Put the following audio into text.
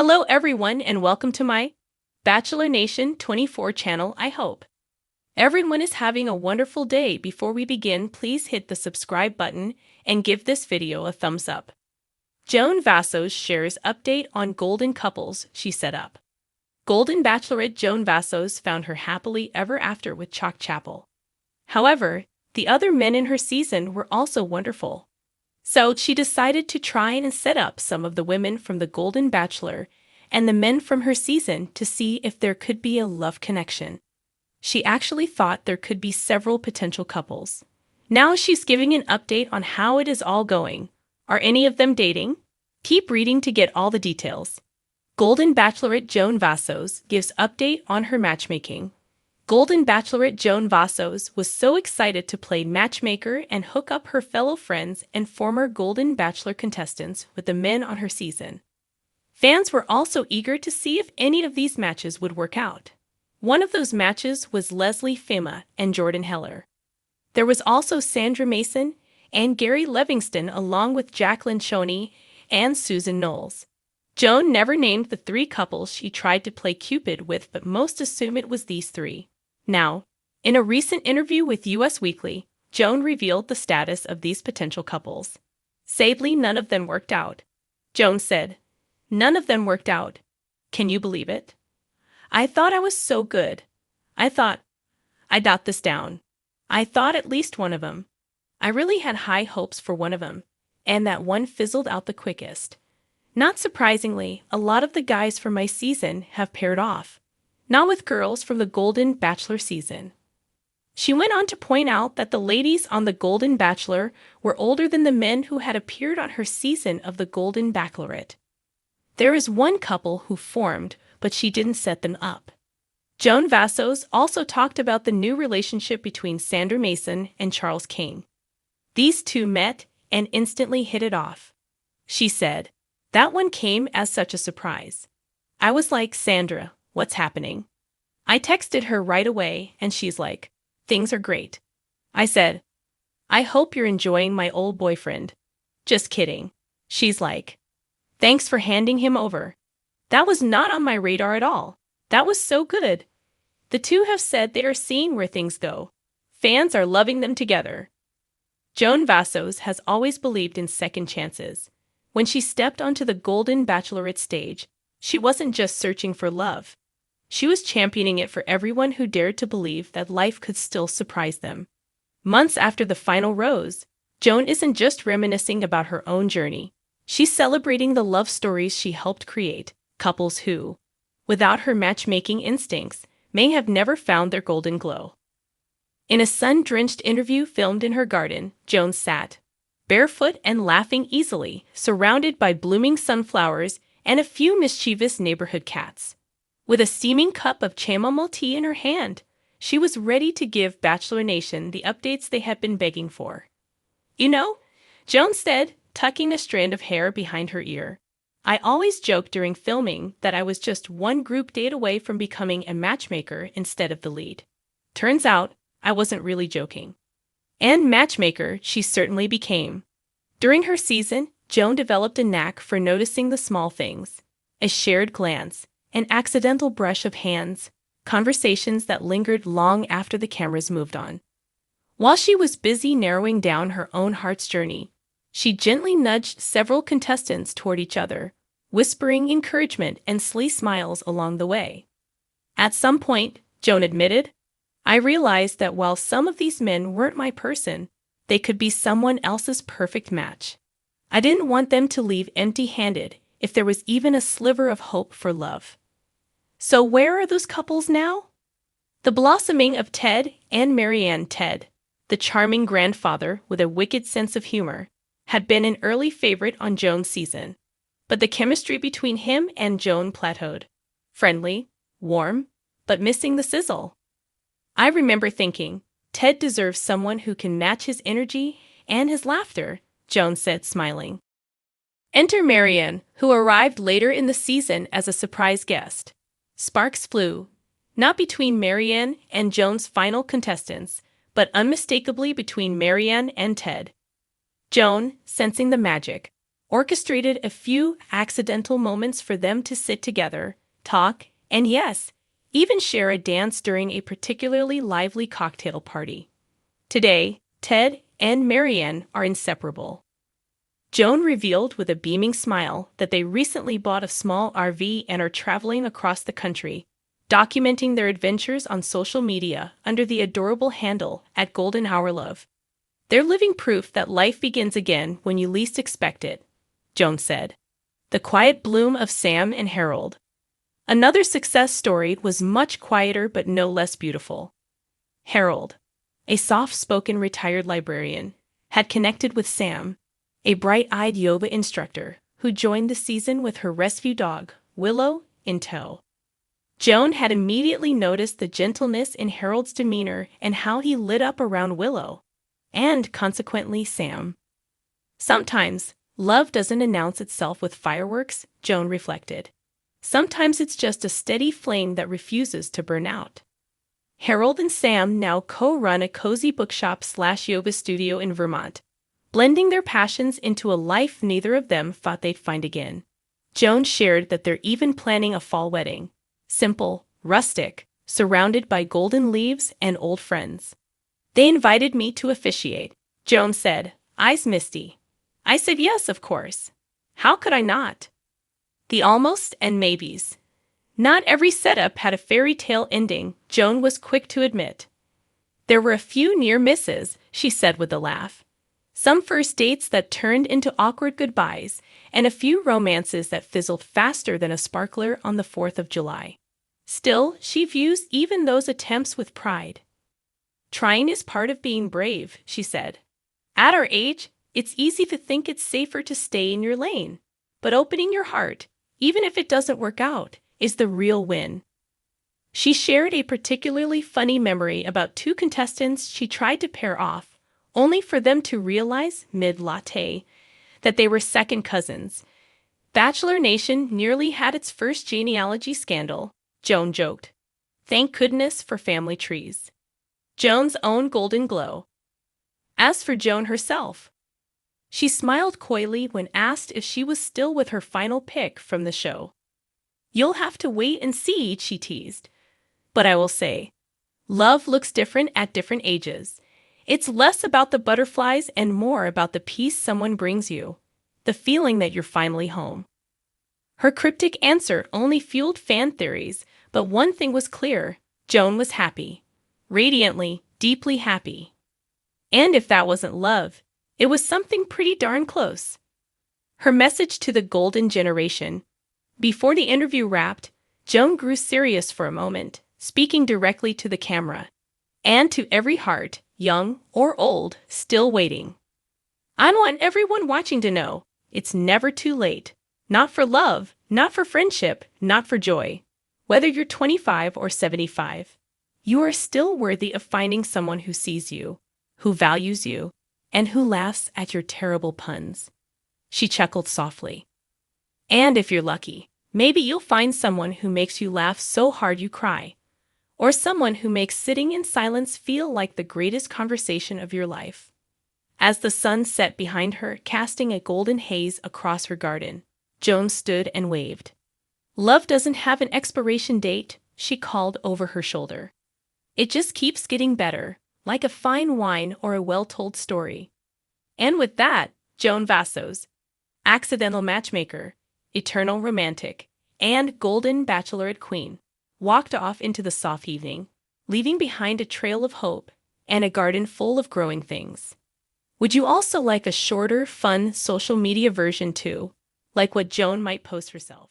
Hello everyone and welcome to my Bachelor Nation 24 channel. I hope everyone is having a wonderful day. Before we begin, please hit the subscribe button and give this video a thumbs up. Joan Vassos shares update on golden couples she set up. Golden Bachelorette Joan Vassos found her happily ever after with Chalk Chapel. However, the other men in her season were also wonderful. So she decided to try and set up some of the women from the Golden Bachelor and the men from her season to see if there could be a love connection. She actually thought there could be several potential couples. Now she's giving an update on how it is all going. Are any of them dating? Keep reading to get all the details. Golden Bachelorette Joan Vassos gives update on her matchmaking. Golden Bachelorette Joan Vassos was so excited to play matchmaker and hook up her fellow friends and former Golden Bachelor contestants with the men on her season. Fans were also eager to see if any of these matches would work out. One of those matches was Leslie Fema and Jordan Heller. There was also Sandra Mason and Gary Livingston along with Jacqueline Shoney and Susan Knowles. Joan never named the three couples she tried to play Cupid with, but most assume it was these three. Now, in a recent interview with US Weekly, Joan revealed the status of these potential couples. Sadly, none of them worked out. Joan said, "None of them worked out. Can you believe it? I thought I was so good. I got this down. I thought at least one of them. I really had high hopes for one of them, and that one fizzled out the quickest. Not surprisingly, a lot of the guys from my season have paired off. Not with girls from the Golden Bachelor season." She went on to point out that the ladies on the Golden Bachelor were older than the men who had appeared on her season of the Golden Bachelorette. There is one couple who formed, but she didn't set them up. Joan Vassos also talked about the new relationship between Sandra Mason and Charles King. These two met and instantly hit it off. She said, "That one came as such a surprise. I was like, Sandra, what's happening?" I texted her right away and she's like, "Things are great." I said, "I hope you're enjoying my old boyfriend." "Just kidding." She's like, "Thanks for handing him over. That was not on my radar at all. That was so good." The two have said they are seeing where things go. Fans are loving them together. Joan Vassos has always believed in second chances. When she stepped onto the Golden Bachelorette stage, she wasn't just searching for love. She was championing it for everyone who dared to believe that life could still surprise them. Months after the final rose, Joan isn't just reminiscing about her own journey. She's celebrating the love stories she helped create, couples who, without her matchmaking instincts, may have never found their golden glow. In a sun-drenched interview filmed in her garden, Joan sat, barefoot and laughing easily, surrounded by blooming sunflowers and a few mischievous neighborhood cats. With a steaming cup of chamomile tea in her hand, she was ready to give Bachelor Nation the updates they had been begging for. "You know," Joan said, tucking a strand of hair behind her ear, "I always joked during filming that I was just one group date away from becoming a matchmaker instead of the lead. Turns out, I wasn't really joking." And matchmaker she certainly became. During her season, Joan developed a knack for noticing the small things: a shared glance, an accidental brush of hands, conversations that lingered long after the cameras moved on. While she was busy narrowing down her own heart's journey, she gently nudged several contestants toward each other, whispering encouragement and sly smiles along the way. At some point, Joan admitted, "I realized that while some of these men weren't my person, they could be someone else's perfect match. I didn't want them to leave empty-handed if there was even a sliver of hope for love." So where are those couples now? The blossoming of Ted and Marianne. Ted, the charming grandfather with a wicked sense of humor, had been an early favorite on Joan's season, but the chemistry between him and Joan plateaued. Friendly, warm, but missing the sizzle. "I remember thinking, Ted deserves someone who can match his energy and his laughter," Joan said, smiling. Enter Marianne, who arrived later in the season as a surprise guest. Sparks flew, not between Marianne and Joan's final contestants, but unmistakably between Marianne and Ted. Joan, sensing the magic, orchestrated a few accidental moments for them to sit together, talk, and yes, even share a dance during a particularly lively cocktail party. Today, Ted and Marianne are inseparable. Joan revealed with a beaming smile that they recently bought a small RV and are traveling across the country, documenting their adventures on social media under the adorable handle @GoldenHourLove. They're living proof that life begins again when you least expect it, Joan said. The quiet bloom of Sam and Harold. Another success story was much quieter but no less beautiful. Harold, a soft-spoken retired librarian, had connected with Sam, a bright-eyed yoga instructor who joined the season with her rescue dog, Willow, in tow. Joan had immediately noticed the gentleness in Harold's demeanor and how he lit up around Willow, and consequently Sam. Sometimes, love doesn't announce itself with fireworks, Joan reflected. Sometimes it's just a steady flame that refuses to burn out. Harold and Sam now co-run a cozy bookshop/yoga studio in Vermont, blending their passions into a life neither of them thought they'd find again. Joan shared that they're even planning a fall wedding. Simple, rustic, surrounded by golden leaves and old friends. They invited me to officiate, Joan said, eyes misty. I said yes, of course. How could I not? The almost and maybes. Not every setup had a fairy tale ending, Joan was quick to admit. There were a few near misses, she said with a laugh. Some first dates that turned into awkward goodbyes, and a few romances that fizzled faster than a sparkler on the 4th of July. Still, she views even those attempts with pride. Trying is part of being brave, she said. At our age, it's easy to think it's safer to stay in your lane. But opening your heart, even if it doesn't work out, is the real win. She shared a particularly funny memory about two contestants she tried to pair off, only for them to realize, mid-latte, that they were second cousins. Bachelor Nation nearly had its first genealogy scandal, Joan joked. Thank goodness for family trees. Joan's own golden glow. As for Joan herself, she smiled coyly when asked if she was still with her final pick from the show. You'll have to wait and see, she teased. But I will say, love looks different at different ages. It's less about the butterflies and more about the peace someone brings you, the feeling that you're finally home. Her cryptic answer only fueled fan theories, but one thing was clear, Joan was happy. Radiantly, deeply happy. And if that wasn't love, it was something pretty darn close. Her message to the golden generation. Before the interview wrapped, Joan grew serious for a moment, speaking directly to the camera. And to every heart, young or old, still waiting. I want everyone watching to know, it's never too late. Not for love, not for friendship, not for joy. Whether you're 25 or 75, you are still worthy of finding someone who sees you, who values you, and who laughs at your terrible puns. She chuckled softly. And if you're lucky, maybe you'll find someone who makes you laugh so hard you cry. Or someone who makes sitting in silence feel like the greatest conversation of your life. As the sun set behind her, casting a golden haze across her garden, Joan stood and waved. Love doesn't have an expiration date, she called over her shoulder. It just keeps getting better, like a fine wine or a well-told story. And with that, Joan Vassos, accidental matchmaker, eternal romantic, and golden bachelorette queen, walked off into the soft evening, leaving behind a trail of hope and a garden full of growing things. Would you also like a shorter, fun social media version too, like what Joan might post herself?